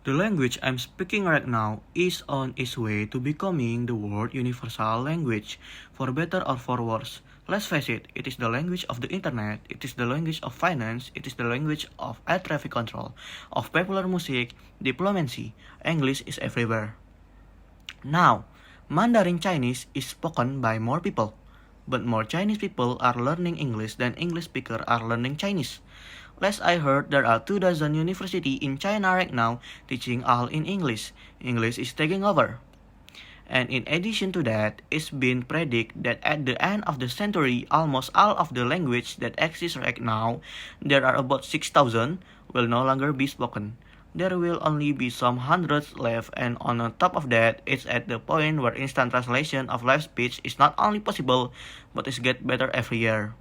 The language I'm speaking right now is on its way to becoming the world universal language, for better or for worse. Let's face it is the language of the internet, it is the language of finance, it is the language of air traffic control, of popular music, diplomacy. English is everywhere. Now, Mandarin Chinese is spoken by more people, but more Chinese people are learning English than English speakers are learning Chinese. Last I heard, there are 24 universities in China right now teaching all in English. English is taking over. And in addition to that, it's been predicted that at the end of the century, almost all of the language that exists right now, there are about 6,000, will no longer be spoken. There will only be some hundreds left, and on the top of that, it's at the point where instant translation of live speech is not only possible, but is get better every year.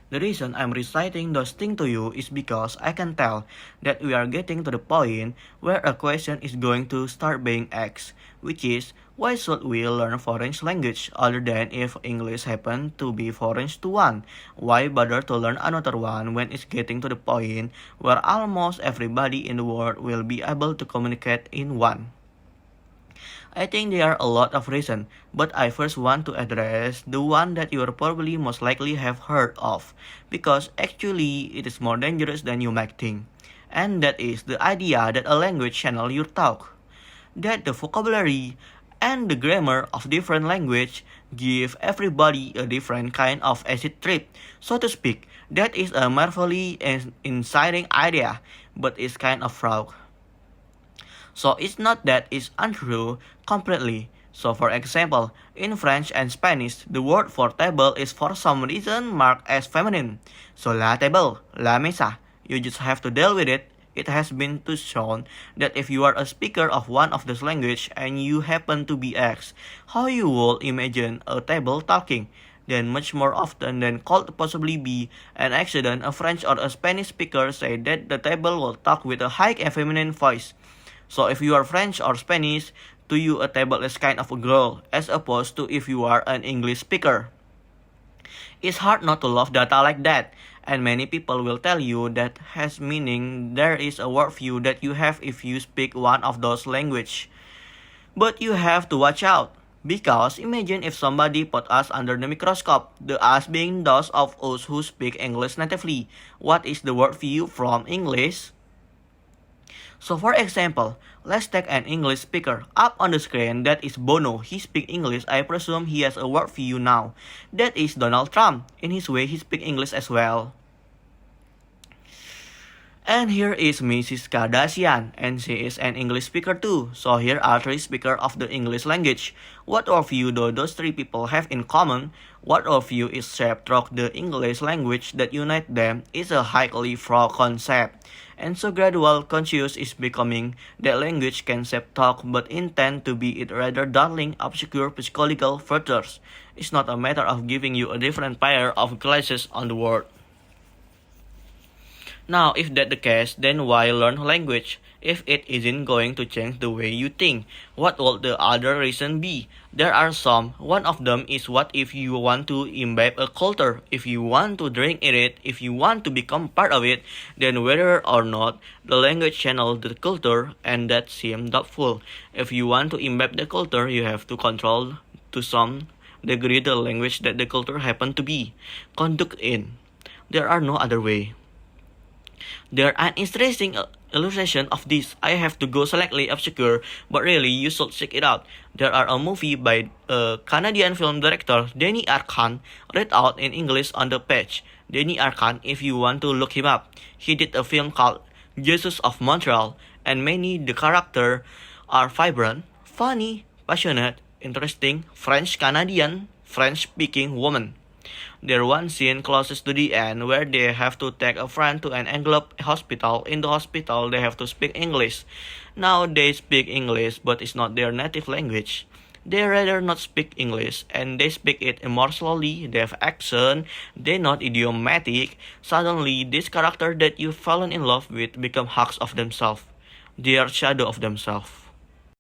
The reason I'm reciting those things to you is because I can tell that we are getting to the point where a question is going to start being asked, which is, why should we learn foreign language other than if English happen to be foreign to one? Why bother to learn another one when it's getting to the point where almost everybody in the world will be able to communicate in one? I think there are a lot of reasons, but I first want to address the one that you probably most likely have heard of, because actually it is more dangerous than you might think. And that is the idea that a language channel your talk. That the vocabulary and the grammar of different language give everybody a different kind of acid trip, so to speak. That is a marvelously inciting idea, but it's kind of fraud. So it's not that it's untrue completely. So for example, in French and Spanish, the word for table is for some reason marked as feminine. So la table, la mesa. You just have to deal with it. It has been shown that if you are a speaker of one of those language and you happen to be asked how you would imagine a table talking, then much more often than could possibly be an accident, a French or a Spanish speaker say that the table will talk with a high and feminine voice. So if you are French or Spanish, to you a table is kind of a girl, as opposed to if you are an English speaker. It's hard not to love data like that, and many people will tell you that has meaning there is a worldview that you have if you speak one of those language. But you have to watch out, because imagine if somebody put us under the microscope, the us being those of us who speak English natively. What is the worldview from English? So for example, let's take an English speaker. Up on the screen, that is Bono. He speaks English. I presume he has a worldview now. That is Donald Trump. In his way, he speaks English as well. And here is Mrs. Kardashian, and she is an English speaker too. So here are three speakers of the English language. What of you do those three people have in common? What of you is shaped through the English language that unite them is a highly flawed concept. And so gradual conscious is becoming that language can shape talk but intend to be it rather darling, obscure psychological features. It's not a matter of giving you a different pair of glasses on the world. Now, if that's the case, then why learn language? If it isn't going to change the way you think, what would the other reason be? There are some. One of them is what if you want to imbibe a culture, if you want to drink in it, if you want to become part of it, then whether or not the language channel the culture, and that seems doubtful. If you want to imbibe the culture, you have to control to some degree the language that the culture happen to be conduct in. There are no other way. There an interesting illustration of this. I have to go slightly obscure, but really you should check it out. There are a movie by a Canadian film director, Denny Arcand, read out in English on the page. Denny Arcand, if you want to look him up, he did a film called Jesus of Montreal, and many the characters are vibrant, funny, passionate, interesting French-Canadian, French-speaking women. There one scene closest to the end where they have to take a friend to an Anglo hospital. In the hospital, they have to speak English. Now they speak English, but it's not their native language. They rather not speak English, and they speak it more slowly. They have accent. They're not idiomatic. Suddenly, this character that you've fallen in love with become halves of themselves. They are shadow of themselves.